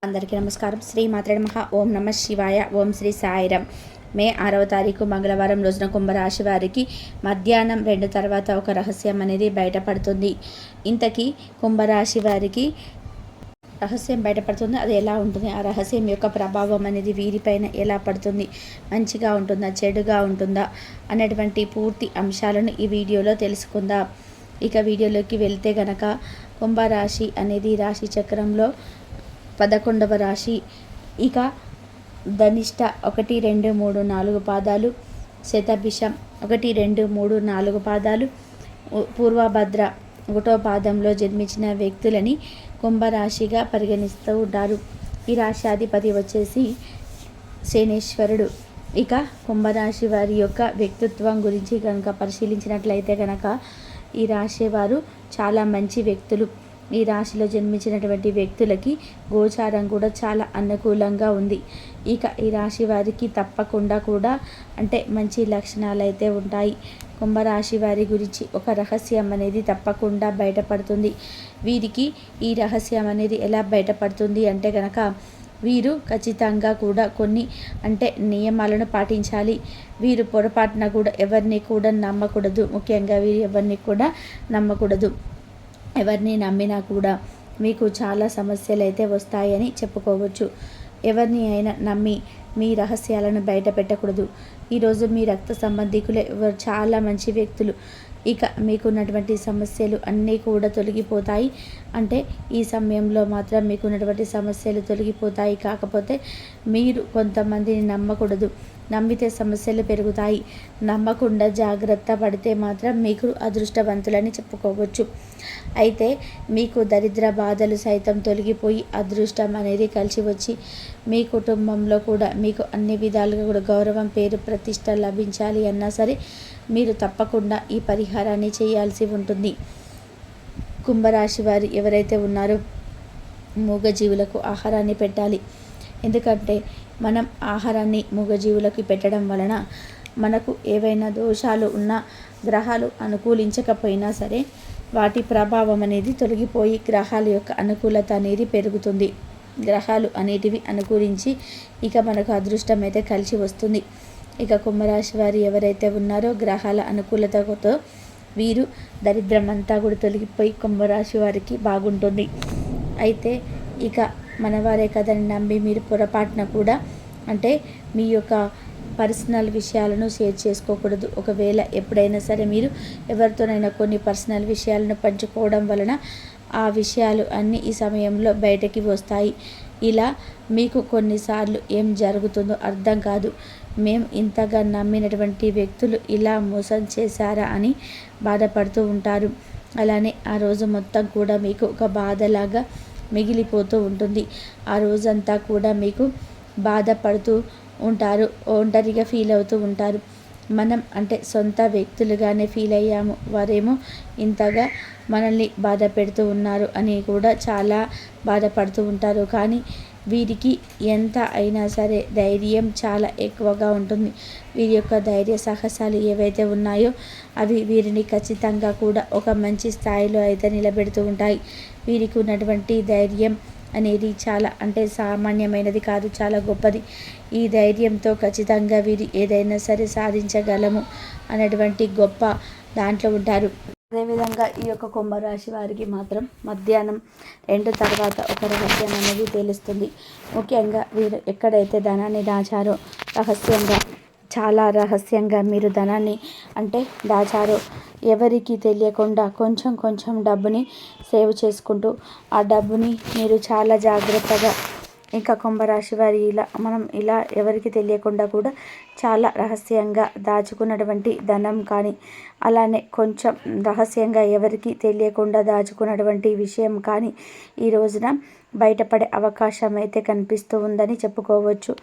అందరికీ నమస్కారం. శ్రీ మాత్రే నమః. ఓం నమ శివాయ. ఓం శ్రీ సాయిరామ్. మే 6వ తారీఖు మంగళవారం రోజున కుంభరాశి వారికి మధ్యాహ్నం 2 తర్వాత ఒక రహస్యం అనేది బయటపడుతుంది. ఇంతకీ కుంభరాశి వారికి రహస్యం బయటపడుతుంది. అది ఎలా ఉంటుంది, ఆ రహస్యం యొక్క ప్రభావం అనేది వీరిపైన ఎలా పడుతుంది, మంచిగా ఉంటుందా చెడుగా ఉంటుందా అనేటువంటి పూర్తి అంశాలను ఈ వీడియోలో తెలుసుకుందాం. ఇక వీడియోలోకి వెళ్తే గనక, కుంభరాశి అనేది రాశి చక్రంలో 11వ రాశి. ఇక ధనిష్ట 1, 2, 3, 4 పాదాలు, శతభిషం 1, 2, 3, 4 పాదాలు, పూర్వభద్ర 1వ పాదంలో జన్మించిన వ్యక్తులని కుంభరాశిగా పరిగణిస్తూ ఉంటారు. ఈ రాశ్యాధిపతి వచ్చేసి శనేశ్వరుడు. ఇక కుంభరాశి వారి యొక్క వ్యక్తిత్వం గురించి కనుక పరిశీలించినట్లయితే కనుక, ఈ రాశి వారు చాలా మంచి వ్యక్తులు. ఈ రాశిలో జన్మించినటువంటి వ్యక్తులకి గోచారం కూడా చాలా అనుకూలంగా ఉంది. ఇక ఈ రాశి వారికి తప్పకుండా కూడా మంచి లక్షణాలు అయితే ఉంటాయి. కుంభరాశి వారి గురించి ఒక రహస్యం అనేది తప్పకుండా బయటపడుతుంది. వీరికి ఈ రహస్యం అనేది ఎలా బయటపడుతుంది అంటే కనుక, వీరు ఖచ్చితంగా కూడా కొన్ని నియమాలను పాటించాలి. వీరు పొరపాటున కూడా ఎవరిని కూడా నమ్మకూడదు. ముఖ్యంగా వీరు ఎవరిని కూడా నమ్మకూడదు. ఎవరిని నమ్మినా కూడా మీకు చాలా సమస్యలు అయితే వస్తాయని చెప్పుకోవచ్చు. ఎవరిని అయినా నమ్మి మీ రహస్యాలను బయట పెట్టకూడదు. ఈరోజు మీ రక్త సంబంధికులే ఎవరు చాలా మంచి వ్యక్తులు. ఇక మీకున్నటువంటి సమస్యలు అన్నీ కూడా తొలగిపోతాయి. ఈ సమయంలో మాత్రం మీకున్నటువంటి సమస్యలు తొలగిపోతాయి. కాకపోతే మీరు కొంతమందిని నమ్మకూడదు. నమ్మితే సమస్యలు పెరుగుతాయి. నమ్మకుండా జాగ్రత్త పడితే మాత్రం మీకు అదృష్టవంతులని చెప్పుకోవచ్చు. అయితే మీకు దరిద్ర బాధలు సైతం తొలగిపోయి అదృష్టం అనేది కలిసి వచ్చి, మీ కుటుంబంలో కూడా మీకు అన్ని విధాలుగా కూడా గౌరవం, పేరు, ప్రతిష్ట లభించాలి అన్నా సరే మీరు తప్పకుండా ఈ పరిహారాన్ని చేయాల్సి ఉంటుంది. కుంభరాశి వారు ఎవరైతే ఉన్నారో, మూగజీవులకు ఆహారాన్ని పెట్టాలి. ఎందుకంటే మనం ఆహారాన్ని మూగజీవులకు పెట్టడం వలన మనకు ఏవైనా దోషాలు ఉన్నా, గ్రహాలు అనుకూలించకపోయినా సరే వాటి ప్రభావం అనేది తొలగిపోయి గ్రహాల యొక్క అనుకూలత అనేది పెరుగుతుంది. గ్రహాలు అనేటివి అనుకూలించి ఇక మనకు అదృష్టం అయితే కలిసి వస్తుంది. ఇక కుంభరాశి వారు ఎవరైతే ఉన్నారో, గ్రహాల అనుకూలతతో వీరు దరిద్రం అంతా కూడా తొలగిపోయి కుంభరాశి వారికి బాగుంటుంది. అయితే ఇక మనవారే కదని నమ్మి మీరు పొరపాటున కూడా మీ యొక్క పర్సనల్ విషయాలను షేర్ చేసుకోకూడదు. ఒకవేళ ఎప్పుడైనా సరే మీరు ఎవరితోనైనా కొన్ని పర్సనల్ విషయాలను పంచుకోవడం వలన ఆ విషయాలు అన్నీ ఈ సమయంలో బయటకి వస్తాయి. ఇలా మీకు కొన్నిసార్లు ఏం జరుగుతుందో అర్థం కాదు. మేము ఇంతగా నమ్మినటువంటి వ్యక్తులు ఇలా మోసం చేశారా అని బాధపడుతూ ఉంటారు. అలానే ఆ రోజు మొత్తం కూడా మీకు ఒక బాధలాగా మిగిలిపోతూ ఉంటుంది. ఆ రోజంతా కూడా మీకు బాధపడుతూ ఉంటారు, ఒంటరిగా ఫీల్ అవుతూ ఉంటారు. మనం సొంత వ్యక్తులుగానే ఫీల్ అయ్యాము, వారేమో ఇంతగా మనల్ని బాధ పెడుతూ ఉన్నారు అని కూడా చాలా బాధపడుతూ ఉంటారు. కానీ వీరికి ఎంత అయినా సరే ధైర్యం చాలా ఎక్కువగా ఉంటుంది. వీరి యొక్క ధైర్య సాహసాలు ఏవైతే ఉన్నాయో అవి వీరిని ఖచ్చితంగా కూడా ఒక మంచి స్థాయిలో అయితే నిలబెడుతూ ఉంటాయి. వీరికి ఉన్నటువంటి ధైర్యం అనేది చాలా సామాన్యమైనది కాదు, చాలా గొప్పది. ఈ ధైర్యంతో ఖచ్చితంగా వీరు ఏదైనా సరే సాధించగలము అనేటువంటి గొప్ప దాంట్లో ఉంటారు. అదేవిధంగా ఈ యొక్క కుంభరాశి వారికి మాత్రం మధ్యాహ్నం 2 తర్వాత ఒక రహస్యం అనేది తెలుస్తుంది. ముఖ్యంగా వీరు ఎక్కడైతే ధనాన్ని దాచారో, చాలా రహస్యంగా మీరు ధనాన్ని దాచారో, ఎవరికి తెలియకుండా కొంచెం కొంచెం డబ్బుని సేవ్ చేసుకుంటూ ఆ డబ్బుని మీరు చాలా జాగ్రత్తగా, ఇంకా కుంభరాశి వారి మనం ఎవరికి తెలియకుండా కూడా చాలా రహస్యంగా దాచుకున్నటువంటి ధనం కానీ, అలానే కొంచెం రహస్యంగా ఎవరికి తెలియకుండా దాచుకున్నటువంటి విషయం కానీ ఈ రోజున బయటపడే అవకాశం అయితే కనిపిస్తూ ఉందని చెప్పుకోవచ్చు.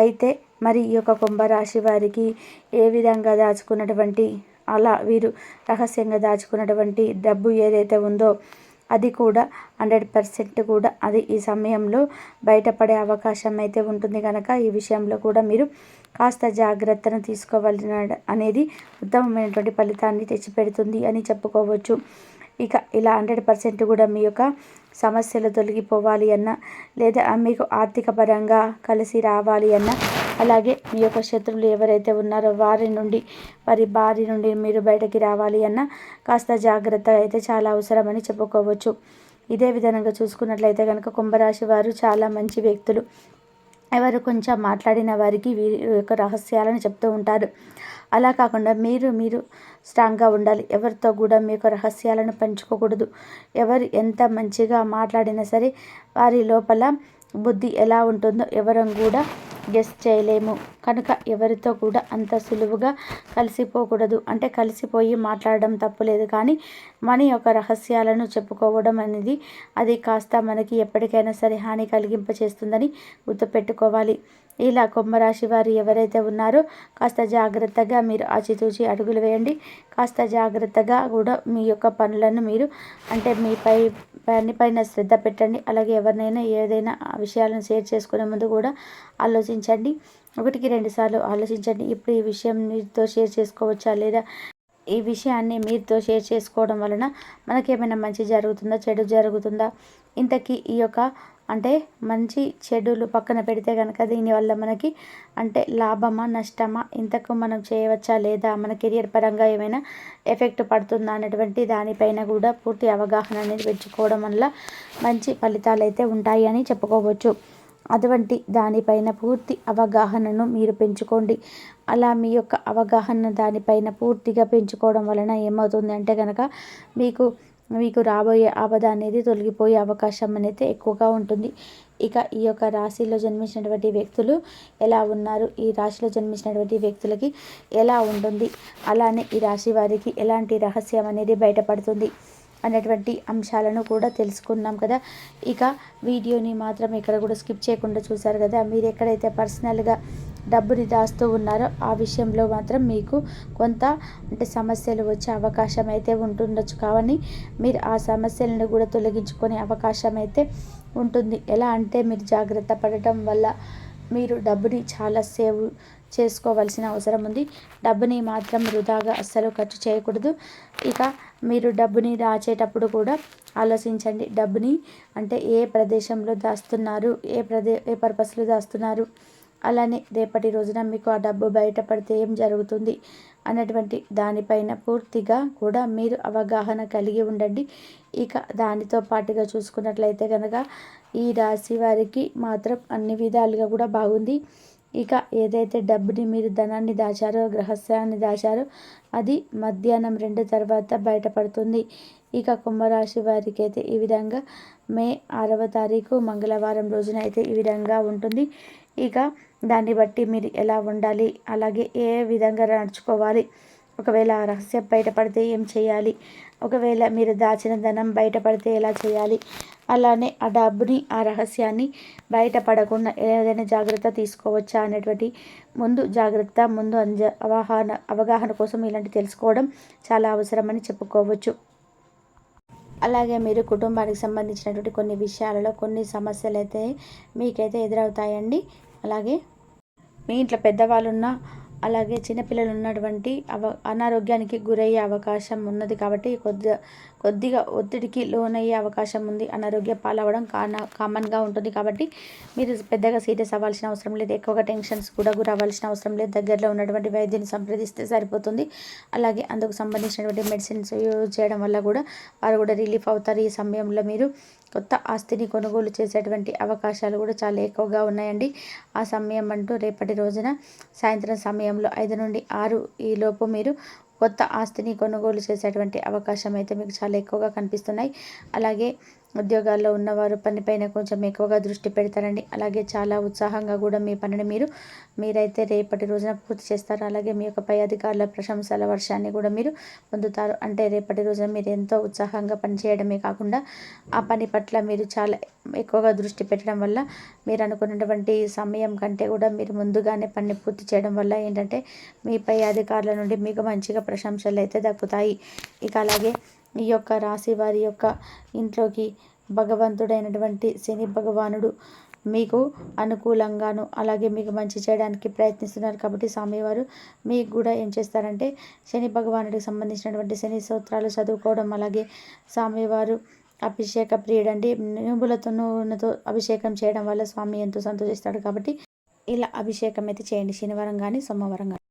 అయితే మరి ఈ యొక్క కుంభరాశి వారికి ఏ విధంగా దాచుకున్నటువంటి, అలా వీరు రహస్యంగా దాచుకున్నటువంటి డబ్బు ఏదైతే ఉందో అది కూడా 100% కూడా అది ఈ సమయంలో బయటపడే అవకాశం అయితే ఉంటుంది. కనుక ఈ విషయంలో కూడా మీరు కాస్త జాగ్రత్తను తీసుకోవాలని అనేది ఉత్తమమైనటువంటి ఫలితాన్ని తెచ్చిపెడుతుంది అని చెప్పుకోవచ్చు. ఇక ఇలా 100% కూడా మీ యొక్క సమస్యలు తొలగిపోవాలి అన్నా, లేదా మీకు ఆర్థిక పరంగా కలిసి రావాలి అన్నా, అలాగే మీ యొక్క శత్రువులు ఎవరైతే ఉన్నారో వారి బారి నుండి మీరు బయటకి రావాలి అన్నా కాస్త జాగ్రత్త అయితే చాలా అవసరమని చెప్పుకోవచ్చు. ఇదే విధంగా చూసుకున్నట్లయితే కనుక కుంభరాశి వారు చాలా మంచి వ్యక్తులు. ఎవరు కొంచెం మాట్లాడిన వారికి వీరి యొక్క రహస్యాలను చెప్తూ ఉంటారు. అలా కాకుండా మీరు స్ట్రాంగ్గా ఉండాలి. ఎవరితో కూడా మీ యొక్క రహస్యాలను పంచుకోకూడదు. ఎవరు ఎంత మంచిగా మాట్లాడినా సరే వారి లోపల బుద్ధి ఎలా ఉంటుందో ఎవరం కూడా గెస్ చేయలేము. కనుక ఎవరితో కూడా అంత సులువుగా కలిసిపోకూడదు. అంటే కలిసిపోయి మాట్లాడడం తప్పులేదు, కానీ మన యొక్క రహస్యాలను చెప్పుకోవడం అనేది అది కాస్త మనకి ఎప్పటికైనా సరే హాని కలిగింపచేస్తుందని గుర్తుపెట్టుకోవాలి. ఇలా కుంభరాశి వారు ఎవరైతే ఉన్నారో కాస్త జాగ్రత్తగా మీరు ఆచితూచి అడుగులు వేయండి. కాస్త జాగ్రత్తగా కూడా మీ యొక్క పనులను మీరు అంటే పైన శ్రద్ధ పెట్టండి. అలాగే ఎవరినైనా ఏదైనా విషయాలను షేర్ చేసుకునే ముందు కూడా ఆలోచించండి. 1-2 సార్లు ఆలోచించండి. ఇప్పుడు ఈ విషయం మీతో షేర్ చేసుకోవచ్చా, లేదా ఈ విషయాన్ని మీతో షేర్ చేసుకోవడం వలన మనకేమైనా మంచి జరుగుతుందా, చెడు జరుగుతుందా, ఇంతకీ ఈ యొక్క అంటే మంచి చెడులు పక్కన పెడితే కనుక దీనివల్ల మనకి అంటే లాభమా నష్టమా, ఇంతకు మనం చేయవచ్చా లేదా, మన కెరియర్ పరంగా ఏమైనా ఎఫెక్ట్ పడుతుందా అనేటువంటి దానిపైన కూడా పూర్తి అవగాహన అనేది పెంచుకోవడం వల్ల మంచి ఫలితాలు అయితే ఉంటాయి అని చెప్పుకోవచ్చు. అటువంటి దానిపైన పూర్తి అవగాహనను మీరు పెంచుకోండి. అలా మీ యొక్క అవగాహన దానిపైన పూర్తిగా పెంచుకోవడం వలన ఏమవుతుంది అంటే కనుక మీకు రాబోయే ఆపద అనేది తొలగిపోయే అవకాశం అనేది ఎక్కువగా ఉంటుంది. ఇక ఈ యొక్క రాశిలో జన్మించినటువంటి వ్యక్తులు ఎలా ఉన్నారు, ఈ రాశిలో జన్మించినటువంటి వ్యక్తులకి ఎలా ఉంటుంది, అలానే ఈ రాశి వారికి ఎలాంటి రహస్యం అనేది బయటపడుతుంది అనేటువంటి అంశాలను కూడా తెలుసుకున్నాం కదా. ఇక వీడియోని మాత్రం ఇక్కడ కూడా స్కిప్ చేయకుండా చూసారు కదా. మీరు ఎక్కడైతే పర్సనల్గా డబ్బుని దాస్తూ ఉన్నారో ఆ విషయంలో మాత్రం మీకు కొంత అంటే సమస్యలు వచ్చే అవకాశం అయితే ఉంటుండొచ్చు. కావని మీరు ఆ సమస్యలను కూడా తొలగించుకునే అవకాశం అయితే ఉంటుంది. ఎలా అంటే మీరు జాగ్రత్త పడటం వల్ల మీరు డబ్బుని చాలా సేవ్ చేసుకోవాల్సిన అవసరం ఉంది. డబ్బుని మాత్రం వృధాగా అస్సలు ఖర్చు చేయకూడదు. ఇక మీరు డబ్బుని దాచేటప్పుడు కూడా ఆలోచించండి. డబ్బుని అంటే ఏ ప్రదేశంలో దాస్తున్నారు, ఏ పర్పస్లో దాస్తున్నారు, అలానే రేపటి రోజున మీకు ఆ డబ్బు బయటపడితే ఏం జరుగుతుంది అన్నటువంటి దానిపైన పూర్తిగా కూడా మీరు అవగాహన కలిగి ఉండండి. ఇక దానితో పాటుగా చూసుకున్నట్లయితే కనుక ఈ రాశి వారికి మాత్రం అన్ని విధాలుగా కూడా బాగుంది. ఇక ఏదైతే డబ్బుని మీరు ధనాన్ని దాచారో, రహస్యాన్ని దాచారో అది మధ్యాహ్నం 2 తర్వాత బయటపడుతుంది. ఇక కుంభరాశి వారికి అయితే ఈ విధంగా మే 6వ తారీఖు మంగళవారం రోజున అయితే ఈ విధంగా ఉంటుంది. ఇక దాన్ని బట్టి మీరు ఎలా ఉండాలి, అలాగే ఏ విధంగా నడుచుకోవాలి, ఒకవేళ ఆ రహస్యం బయటపడితే ఏం చేయాలి, ఒకవేళ మీరు దాచిన ధనం బయటపడితే ఎలా చేయాలి, అలానే ఆ డబ్బుని ఆ రహస్యాన్ని బయటపడకుండా ఏదైనా జాగ్రత్త తీసుకోవచ్చా అనేటువంటి ముందు అవగాహన కోసం ఇలాంటి తెలుసుకోవడం చాలా అవసరమని చెప్పుకోవచ్చు. అలాగే మీరు కుటుంబానికి సంబంధించినటువంటి కొన్ని విషయాలలో కొన్ని సమస్యలు అయితే మీకైతే ఎదురవుతాయండి. అలాగే మీ ఇంట్లో పెద్దవాళ్ళున్నా, అలాగే చిన్నపిల్లలు ఉన్నటువంటి అనారోగ్యానికి గురయ్యే అవకాశం ఉన్నది. కాబట్టి కొద్దిగా ఒత్తిడికి లోనయ్యే అవకాశం ఉంది. అనారోగ్య పాలవడం కామన్గా ఉంటుంది. కాబట్టి మీరు పెద్దగా సీరియస్ అవ్వాల్సిన అవసరం లేదు. ఎక్కువగా టెన్షన్స్ కూడా గురవ్వాల్సిన అవసరం లేదు. దగ్గరలో ఉన్నటువంటి వైద్యుని సంప్రదిస్తే సరిపోతుంది. అలాగే అందుకు సంబంధించినటువంటి మెడిసిన్స్ యూజ్ చేయడం వల్ల కూడా వారు కూడా రిలీఫ్ అవుతారు. ఈ సమయంలో మీరు కొత్త ఆస్తిని కొనుగోలు చేసేటువంటి అవకాశాలు కూడా చాలా ఎక్కువగా ఉన్నాయండి. ఆ సమయం అంటూ రేపటి రోజున సాయంత్రం సమయంలో 5 నుండి 6 ఈ లోపు మీరు కొత్త ఆస్తిని కొనుగోలు చేసేటువంటి అవకాశం అయితే మీకు చాలా ఎక్కువగా కనిపిస్తున్నాయి. అలాగే ఉద్యోగాల్లో ఉన్నవారు పనిపైన కొంచెం ఎక్కువగా దృష్టి పెడతారండి. అలాగే చాలా ఉత్సాహంగా కూడా మీ పనిని మీరైతే రేపటి రోజున పూర్తి చేస్తారు. అలాగే మీ యొక్క పై అధికారుల ప్రశంసల వర్షాన్ని కూడా మీరు పొందుతారు. అంటే రేపటి రోజున మీరు ఎంతో ఉత్సాహంగా పనిచేయడమే కాకుండా ఆ పని పట్ల మీరు చాలా ఎక్కువగా దృష్టి పెట్టడం వల్ల మీరు అనుకున్నటువంటి సమయం కంటే కూడా మీరు ముందుగానే పని పూర్తి చేయడం వల్ల ఏంటంటే మీ పై అధికారుల నుండి మీకు మంచిగా ప్రశంసలు అయితే దక్కుతాయి. ఇక అలాగే ఈ యొక్క రాశి వారి యొక్క ఇంట్లోకి భగవంతుడైనటువంటి శని భగవానుడు మీకు అనుకూలంగాను అలాగే మీకు మంచి చేయడానికి ప్రయత్నిస్తున్నారు. కాబట్టి స్వామివారు మీకు కూడా ఏం చేస్తారంటే శని భగవానుడికి సంబంధించినటువంటి శని స్తోత్రాలు చదువుకోవడం, అలాగే స్వామివారు అభిషేక ప్రియుడండి. నూనెతో అభిషేకం చేయడం వల్ల స్వామి ఎంతో సంతోషిస్తాడు. కాబట్టి ఇలా అభిషేకం అయితే చేయండి, శనివారం కానీ సోమవారం కానీ.